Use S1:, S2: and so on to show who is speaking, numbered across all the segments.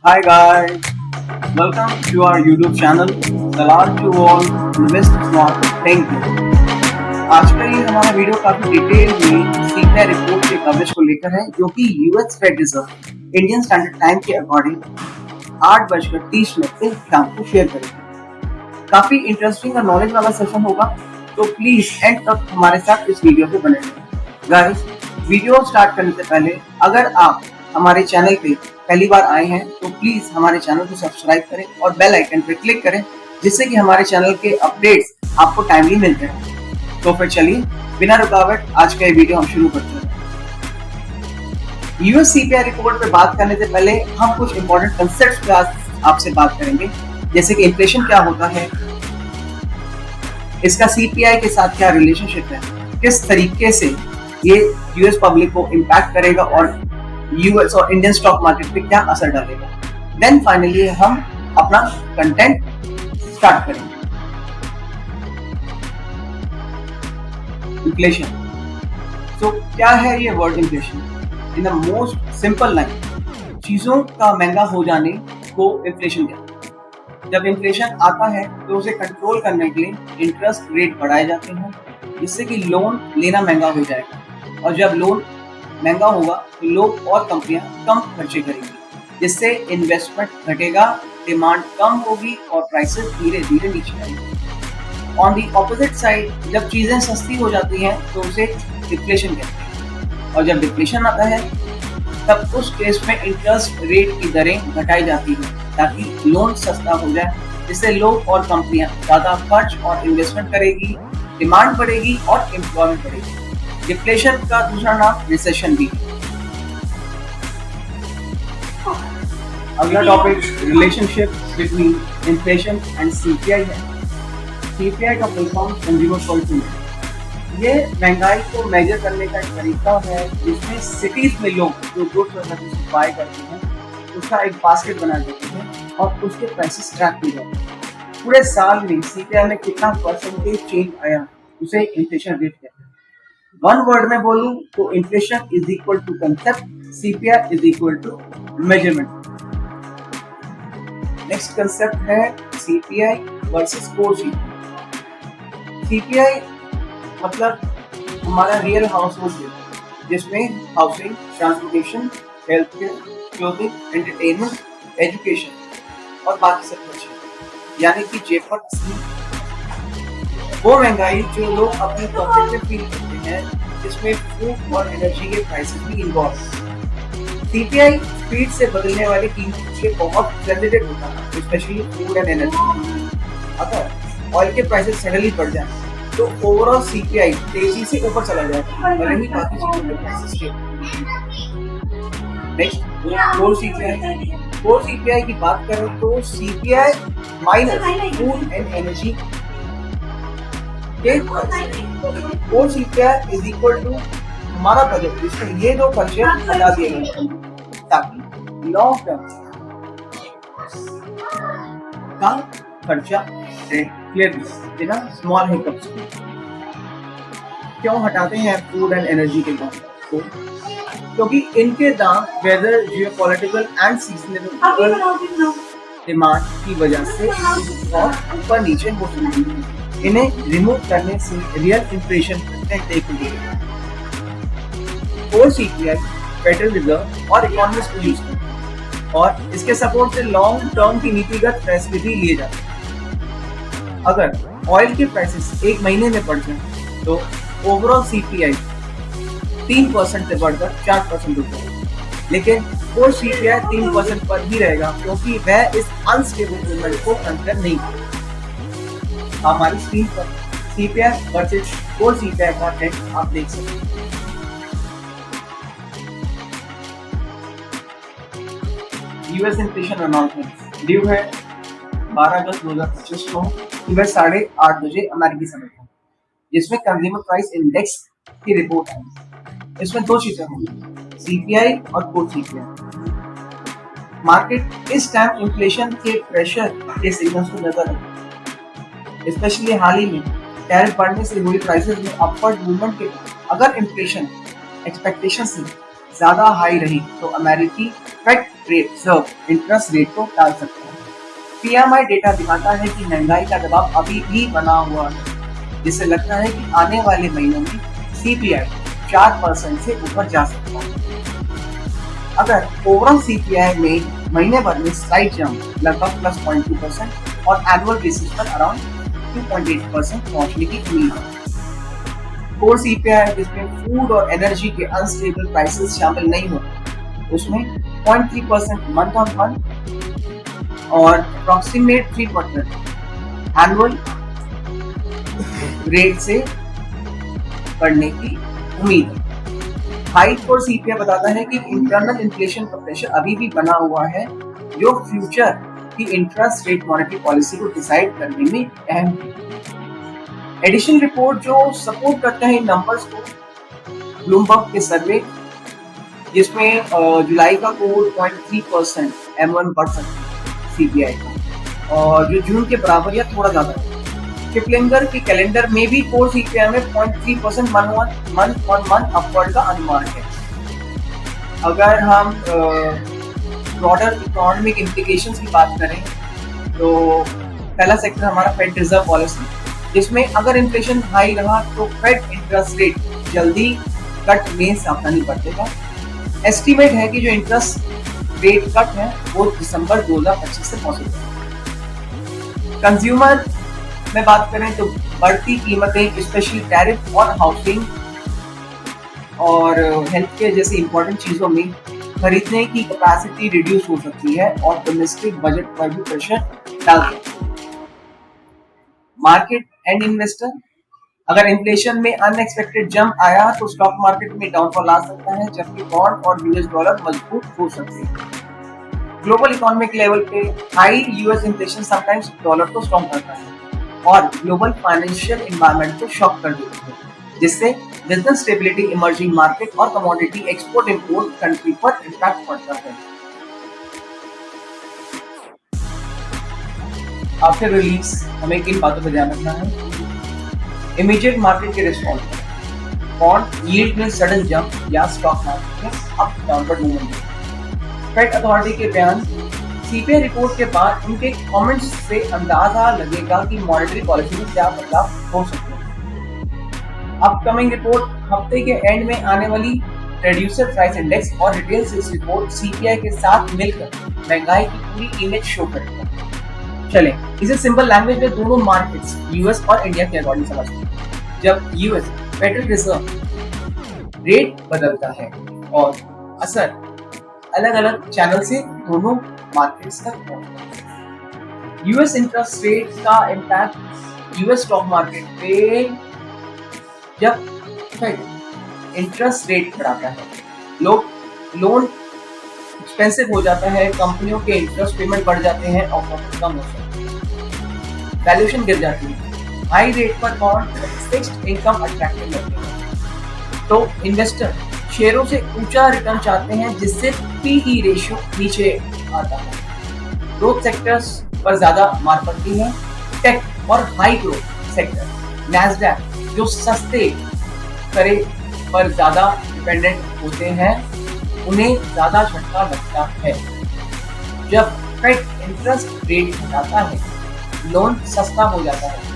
S1: Hi guys, welcome to our YouTube channel. सलाम to all invest smart think big. आज का ये हमारा वीडियो काफी डिटेल में सीपीआई रिपोर्ट के कवरेज को लेकर है, जो कि US Fed reserve Indian standard time के अकॉर्डिंग 8:30 से शाम को शेयर करेंगे। काफी इंटरेस्टिंग और नॉलेज वाला सेशन होगा, तो प्लीज एंड तक हमारे साथ इस वीडियो पे बने रहें। गाइस, वीडियो स्टार्ट करने से पहले अगर आप हमारे चैनल पे पहली बार आए हैं तो प्लीज हमारे चैनल को सब्सक्राइब करें और बेल आइकन पे क्लिक करें, जिससे कि हमारे चैनल के अपडेट्स आपको टाइमली मिलते हैं। तो फिर चलिए बिना रुकावट आज का ये वीडियो हम शुरू करते हैं। यूएस सीपीआई रिपोर्ट पे बात करने से पहले हम कुछ इंपॉर्टेंट कंसेप्ट्स पे आज आपसे बात करेंगे, जैसे कि इन्फ्लेशन क्या होता है, इसका सीपीआई के साथ क्या रिलेशनशिप है, किस तरीके से ये यूएस पब्लिक को इम्पैक्ट करेगा और यूएस और इंडियन स्टॉक मार्केट पे क्या असर डालेगा। देन फाइनली हम अपना कंटेंट स्टार्ट करेंगे। इन्फ्लेशन, तो क्या है ये word inflation? In the most simple line, चीजों का महंगा हो जाने को इन्फ्लेशन कहते हैं। जब इन्फ्लेशन आता है तो उसे कंट्रोल करने के लिए इंटरेस्ट रेट बढ़ाए जाते हैं, जिससे कि लोन लेना महंगा हो जाएगा, और जब लोन महंगा होगा तो लोग और कंपनियां कम खर्चे करेंगी, जिससे इन्वेस्टमेंट घटेगा, डिमांड कम होगी और प्राइसेस धीरे धीरे नीचे आएंगे। ऑन दी ऑपोजिट साइड, जब चीजें सस्ती हो जाती हैं तो उसे डिफ्लेशन कहते हैं, और जब डिफ्लेशन आता है तब उस केस में इंटरेस्ट रेट की दरें घटाई जाती है ताकि लोन सस्ता हो जाए, जिससे लोग और कंपनियां ज्यादा खर्च और इन्वेस्टमेंट करेगी, डिमांड बढ़ेगी और एम्प्लॉयमेंट बढ़ेगी। डिफ्लेशन का दूसरा नाम रिसेशन भी। अगला topic relationship between inflation and CPI है। सीपीआई का full form consumer price index. ये महंगाई को मेजर करने का एक तरीका है, जिसमें सिटीज में लोग जो गुड्स और सर्विसेज बाय करते हैं उसका एक बास्केट बना देते हैं और उसके प्राइसेस ट्रैक किए जाते हैं। पूरे साल में सीपीआई में कितना परसेंटेज चेंज आया उसे इन्फ्लेशन रेट कहते हैं। वन वर्ड में बोलूं तो inflation is equal to concept, CPI is equal to measurement. Next concept है CPI versus core CPI. CPI मतलब हमारा रियल हाउस होल्ड, जिसमें housing, transportation, health care, clothing, entertainment, education और बाकी सब खर्चे, यानी कि जेब पर असली वो महंगाई जो लोग अपनी पॉकेट में फील करते हैं, जिसमें फूड और एनर्जी के प्राइसेस भी इन्वॉल्व। सीपीआई स्पीड से बदलने वाली कीमतों से बहुत सेंसिटिव होता है, स्पेशली फूड एंड एनर्जी। अगर ऑयल के प्राइसेस सडनली बढ़ जाए तो ओवरऑल सीपीआई तेजी से ऊपर चला जाएगा, भले ही बाकी चीजों के प्राइसेस के। Next core CPI. Core CPI की बात करें तो CPI minus food and energy core CPI is equal to हमारा बजट, जिसमें ये दो खर्चे हटा दिए गए ताकि लॉन्ग टर्म का खर्चा क्लियर बिना स्मॉल हिकअप्स। क्यों हटाते हैं फूड एंड एनर्जी के दाम को? क्योंकि इनके दाम weather, geopolitical and seasonal demand की वजह से बहुत ऊपर नीचे हो सकती है। इन्हें रिमूव करने से रियल इन्फ्लेशन देखने को मिलेगा। कोर सीपीआई फेडरल रिजर्व और इकोनॉमिस्ट को यूज करते हैं, और इसके सपोर्ट से लॉन्ग टर्म की नीतिगत फैसले भी लिए जाते हैं। अगर ऑयल के प्राइसेस एक महीने में बढ़ जाए तो ओवरऑल सीपीआई 3% से बढ़कर 4% हो जाएगा, लेकिन कोर सीपीआई 3% पर ही रहेगा, क्योंकि वह इस अनस्टेबल मूवमेंट को कंसिडर नहीं करता। हमारी स्क्रीन पर सीपीआई वर्सेस कोर सीपीआई का ट्रेंड आप देख सकते हैं। यूएस इन्फ्लेशन अनाउंसमेंट ड्यू है 12 अगस्त 2025 को सुबह 8:30 बजे अमेरिकी समय पर, जिसमें कंज्यूमर प्राइस इंडेक्स की रिपोर्ट आई। इसमें दो चीजें होंगी, सीपीआई और कोर सीपीआई। मार्केट इस टाइम इन्फ्लेशन के प्रेशर के सिग्नल्स को नजर रखता है, स्पेशली हाल ही में टैरिफ बढ़ने से हुई प्राइसेस में अपवर्ड मूवमेंट के बाद। अगर इन्फ्लेशन एक्सपेक्टेशन से ज्यादा हाई रही तो अमेरिकी फेड रेट इंटरेस्ट रेट को टाल सकता है। पीएमआई डेटा दिखाता है कि महंगाई का दबाव अभी भी बना हुआ है, जिससे लगता है कि आने वाले महीनों में सीपीआई 4% से ऊपर जा सकता है। अगर ओवरऑल सीपीआई में महीने भर में स्लाइड जंप लगभग +0.2% और एनुअल बेसिस पर अराउंड 2.8% पहुंचने की उम्मीद है। कोर सीपीआई जिसमें फूड और एनर्जी के अनस्टेबल प्राइसेस शामिल नहीं होते, उसमें 0.3% मंथ ऑन मंथ और अप्रॉक्सीमेट 3% एनुअल रेट से बढ़ने की उम्मीद है। हाई कोर सीपीआई बताता है कि इंटरनल इन्फ्लेशन का प्रेशर अभी भी बना हुआ है, जो फ्यूचर की इंटरेस्ट रेट मॉनेटरी पॉलिसी को डिसाइड करने में अहम है। एडिशनल रिपोर्ट जो सपोर्ट करता है इन नंबर्स को, ब्लूमबर्ग के सर्वे जिसमें जुलाई का कोर 0.3% M1 बढ़ सकता है सीपीआई का, और जो जून के बराबर या थोड़ा ज्यादा है। किपलिंगर के कैलेंडर में भी कोर सीपीआई में 0.3% मंथ ऑन मंथ अपवर्ड का अनुमान है। अगर हम ब्रॉडर इकोनॉमिक इम्प्लीकेशंस की बात करें तो पहला सेक्टर हमारा फेड रिजर्व पॉलिसी, जिसमें अगर इन्फ्लेशन हाई रहा तो फेड इंटरेस्ट रेट जल्दी कट में सावधानी बरतेगा। एस्टीमेट है कि जो इंटरेस्ट रेट कट है वो दिसंबर 2025 से पॉसिबल है। कंज्यूमर में बात करें तो बढ़ती कीमतें स्पेशली टैरिफ और हाउसिंग और हेल्थ केयर जैसी इंपॉर्टेंट चीजों में खरीदने की कैपेसिटी रिड्यूस हो सकती है और डोमेस्टिक बजट पर भी प्रेशर डाल सकती है। मार्केट एंड इन्वेस्टर, अगर इन्फ्लेशन में अनएक्सपेक्टेड जंप आया तो स्टॉक मार्केट में डाउनफॉल आ सकता है, जबकि बॉन्ड और यूएस डॉलर मजबूत हो सकते हैं। ग्लोबल इकोनॉमिक लेवल पे high US inflation sometimes dollar को स्ट्रॉन्ग करता है और ग्लोबल फाइनेंशियल एनवायरनमेंट को शॉक कर देता है, जिससे बिजनेस स्टेबिलिटी, इमर्जिंग मार्केट और कमोडिटी एक्सपोर्ट इंपोर्ट कंट्री पर इम्पैक्ट पड़ता है। आफ्टर रिलीज हमें किन बातों पर ध्यान रखना है? इमीडिएट मार्केट के रिस्पॉन्स, बॉन्ड यील्ड में सडन जंप या स्टॉक मार्केट में up downward movement. Fed authority के बयान, सीपीआई रिपोर्ट के बाद उनके कमेंट्स से अंदाजा लगेगा कि मॉनेटरी पॉलिसी में क्या बदलाव हो सकते हैं। अपकमिंग रिपोर्ट हफ्ते के एंड में आने वाली प्रोड्यूसर प्राइस इंडेक्स और रिटेल सेल्स रिपोर्ट सीपीआई के साथ मिलकर महंगाई की पूरी इमेज शो करेगा। चले इसे सिंपल लैंग्वेज में दोनों मार्केट्स यूएस और इंडिया के अकॉर्डिंग समझते हैं। जब यूएस फेडरल रिजर्व रेट बदलता है और असर अलग अलग चैनल से दोनों मार्केट्स तक पहुंचता है। यूएस इंटरेस्ट रेट का इम्पैक्ट यूएस स्टॉक मार्केट पे, जब फेड इंटरेस्ट रेट बढ़ाता है, लोन एक्सपेंसिव हो जाता है, कंपनियों के इंटरेस्ट पेमेंट बढ़ जाते हैं और प्रॉफिट कम हो सकते हैं, वैल्यूएशन गिर जाती है। हाई रेट पर बॉन्ड फिक्स्ड इनकम अट्रैक्टिव लगते हैं, तो इन्वेस्टर शेयरों से ऊंचा रिटर्न चाहते हैं, जिससे पीई रेशियो नीचे आता है। ग्रोथ सेक्टर्स पर ज्यादा मार पड़ती है। टेक और हाई ग्रोथ सेक्टर, नैस्डैक जो सस्ते करे पर ज्यादा डिपेंडेंट होते हैं, उन्हें ज्यादा झटका लगता है। जब फेड इंटरेस्ट रेट घटाता है, लोन सस्ता हो जाता है,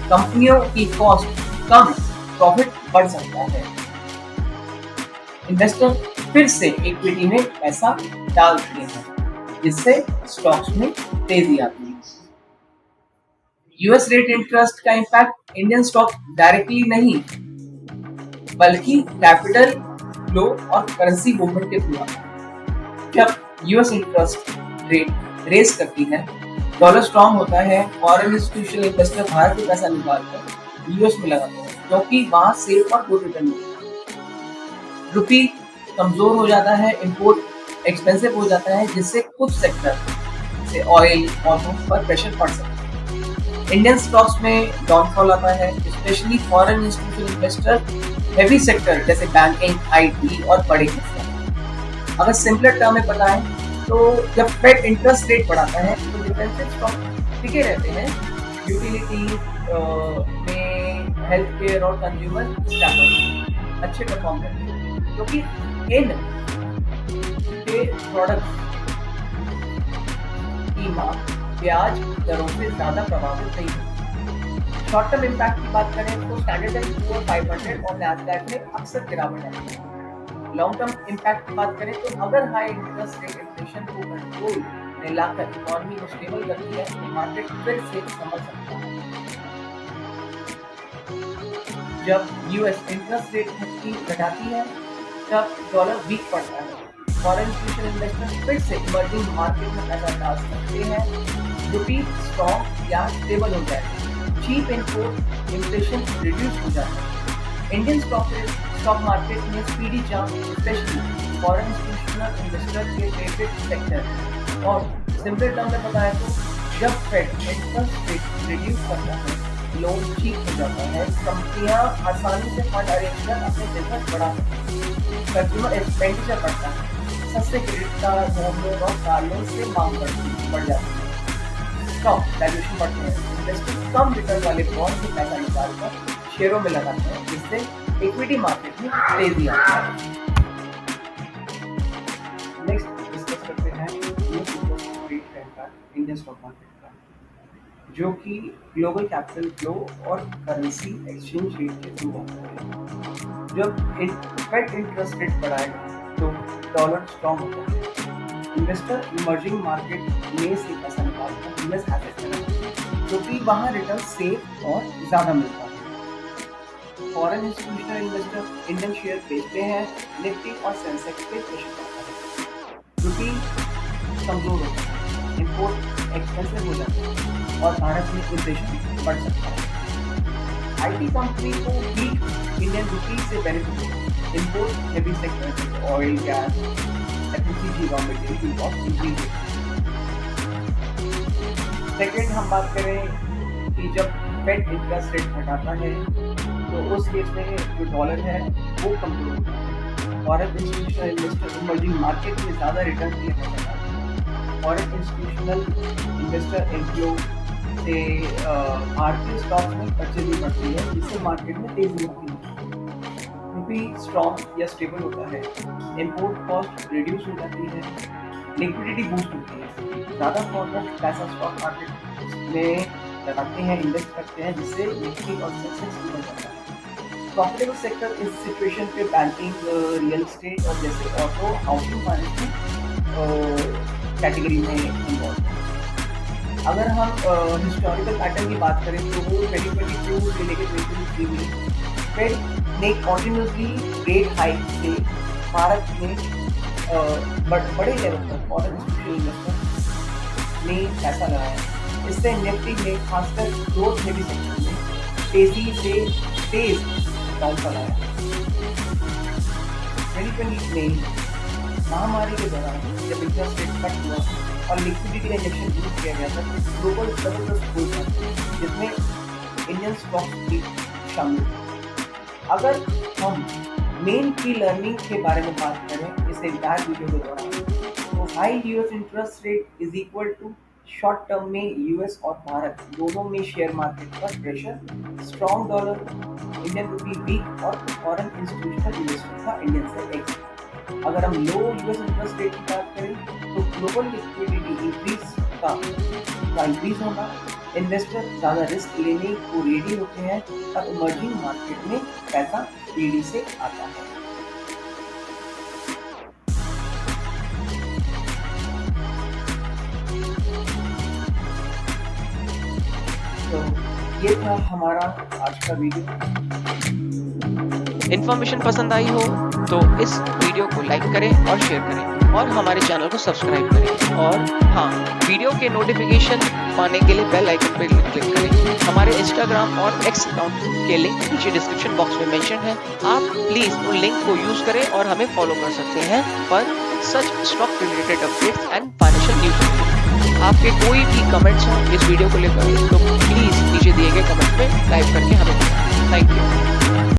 S1: कंपनियों की कॉस्ट कम, प्रॉफिट बढ़ सकता है। इन्वेस्टर फिर से इक्विटी में पैसा डालते हैं, जिससे स्टॉक्स में तेजी आती है। यूएस रेट इंटरेस्ट का इम्पैक्ट इंडियन स्टॉक डायरेक्टली नहीं, बल्कि कैपिटल फ्लो और करेंसी मूवमेंट के थ्रू आता है। जब यूएस इंटरेस्ट रेट रेस करती है, डॉलर स्ट्रांग होता है, फॉरेन इंस्टीट्यूशनल इन्वेस्टर भारत से पैसा निकालकर यूएस में लगाते हैं, क्योंकि वहां सेफ और गुड रिटर्न मिलता है। रुपी कमजोर हो जाता है, इंपोर्ट एक्सपेंसिव हो जाता है, जिससे कुछ सेक्टर जैसे ऑयल और पर प्रेशर पड़ सकता है। इंडियन स्टॉक्स में डाउनफॉल आता है, specially foreign institutional investor, heavy sector जैसे बैंकिंग, आईटी और बड़े हिस्से। अगर सिंपलर टर्म में बताएं तो जब फेड इंटरेस्ट रेट बढ़ाता है तो डिफेंसिव स्टॉक टिके रहते हैं, यूटिलिटी में हेल्थ केयर और कंज्यूमर स्टैपल्स अच्छे परफॉर्म करते हैं, क्योंकि इन के प्रोडक्ट की मांग ब्याज दरों से ज्यादा प्रभावित नहीं होती। शॉर्ट टर्म इम्पैक्ट की बात करें तो स्टैंडर्ड एंड पुअर 500 और नैस्डैक में अक्सर गिरावट आती है। लॉन्ग टर्म इम्पैक्ट की बात करें तो अगर हाई इंटरेस्ट रेट इन्फ्लेशन को कंट्रोल में लाकर इकोनॉमी को स्टेबल करती है तो मार्केट फिर से संभल सकता है। जब यूएस इंटरेस्ट रेट घटाती है तब डॉलर वीक पड़ता है। फॉरेन इंस्टीट्यूशनल इन्वेस्टर्स फिर से इमर्जिंग मार्केट में पैसा डाल सकते हैं। रुपी स्ट्रॉन्ग या स्टेबल हो जाए, चीप इम्पोर्ट इन्फ्लेशन रिड्यूस हो जाता है। इंडियन स्टॉक मार्केट में speedy jump specially foreign institutional investor के फेवरेट सेक्टर। और सिंपल टर्म में बताया तो जब फेड इंटरेस्ट रेट रिड्यूस करता है, लोन चीप हो जाता है, कंपनियां आसानी से फंड अरेंज कर अपने बिजनेस बढ़ा सकती हैं, कंज्यूमर एक्सपेंडिचर बढ़ता है, सस्ते क्रेडिट कार्ड, होम लोन और कार लोन से मांग बढ़ जाती है, स्टॉक वैल्यूएशन बढ़ते हैं, इन्वेस्टर कम रिटर्न वाले बॉन्ड से पैसा निकालकर शेयरों में लगाते हैं, जिससे इक्विटी मार्केट में तेजी आती है। नेक्स्ट डिस्कस करते हैं इंडियन स्टॉक मार्केट का, जो कि ग्लोबल कैपिटल फ्लो और करेंसी एक्सचेंज रेट के थ्रू होता है। जब फेड इंटरेस्ट रेट बढ़ाएगा तो डॉलर स्ट्रॉन्ग होता है। इन्वेस्टर इमर्जिंग मार्केट में से पैसा निकालकर यूएस एसेट में लगाते हैं, क्योंकि वहाँ रिटर्न सेफ और ज़्यादा मिलता है। Foreign institutional investor Indian share बेचते हैं, निफ्टी और सेंसेक्स पे प्रेशर पड़ता है। रुपी कमजोर होता है, इम्पोर्ट एक्सपेंसिव हो जाता है और भारत में इन्फ्लेशन बढ़ सकता है। आईटी कंपनी को वीक इंडियन रुपी से बेनिफिट होगा। Import heavy sector oil, gas, FMCG, raw material cost increase होगा। सेकेंड हम बात करें कि जब फेड इंटरेस्ट रेट घटाता है तो उस केस में जो डॉलर है वो कमजोर होता है। Foreign institutional investor emerging market में ज़्यादा रिटर्न के लिए पैसा डालते हैं। फॉरेन इंस्टीट्यूशनल इन्वेस्टर इनफ्लो से भारतीय स्टॉक्स में परचेजिंग बढ़ती है, जिससे मार्केट में तेजी होती है। रुपी स्ट्रॉन्ग या स्टेबल होता है, इम्पोर्ट कॉस्ट रिड्यूस हो जाती है, लिक्विडिटी बूस्ट होती है। ज़्यादा फॉरवर्ड पैसा स्टॉक मार्केट में लगाते हैं, इन्वेस्ट करते हैं, जिससे निफ्टी और सेंसेक्स भी बढ़ जाता है। प्रॉफिटेबल सेक्टर इस सिचुएशन पे बैंकिंग, रियल एस्टेट और जैसे ऑटो, हाउसिंग फाइनेंस कैटेगरी में इन्वॉल्व है। अगर हम हिस्टोरिकल पैटर्न की बात करें तो वो 2022 से लेकर 2023 में फेड ने कॉन्टिन्यूसली रेट हाइक से भारत में बड़े लेवल पर फॉरेन इंस्टीट्यूशनल इन्वेस्टर ने पैसा लगाया। इससे निफ्टी में खासकर ग्रोथ हेवी सेक्टर में तेजी से तेज डाउनफॉल आया। 2020 में महामारी के दौरान जब इंटरेस्ट रेट कट हुआ और लिक्विडिटी का इंजेक्शन यूज किया गया था, ग्लोबल जबरदस्त बुल था, जिसमें इंडियन स्टॉक भी शामिल था। अगर हम मेन की लर्निंग के बारे में बात करें इस एंटायर वीडियो के दौरान, तो high US interest rate is equal to short term में यूएस और भारत दोनों में शेयर मार्केट पर pressure, strong dollar, Indian rupee weak और फॉरेन इंस्टीट्यूशनल इन्वेस्टर का इंडियन से एक्सिट। अगर हम लो यूएस इंटरेस्ट रेट की बात करें तो ग्लोबल लिक्विडिटी इंक्रीज होगा, इन्वेस्टर ज़्यादा रिस्क लेने को रेडी होते हैं और इमर्जिंग मार्केट में पैसा तेजी से आता है। तो ये था हमारा आज का वीडियो।
S2: इन्फॉर्मेशन पसंद आई हो तो इस वीडियो को लाइक करें और शेयर करें और हमारे चैनल को सब्सक्राइब करें। और हाँ, वीडियो के नोटिफिकेशन पाने के लिए बेल आइकन पर क्लिक करें। हमारे इंस्टाग्राम और एक्स अकाउंट के लिंक नीचे डिस्क्रिप्शन बॉक्स में मेंशन है। आप प्लीज़ उन लिंक को यूज़ करें और हमें फॉलो कर सकते हैं पर such stock related updates and financial news. आपके कोई भी कमेंट्स हो इस वीडियो को लेकर तो प्लीज़ नीचे दिए गए कमेंट में टाइप करके हमें बताएं। Thank you.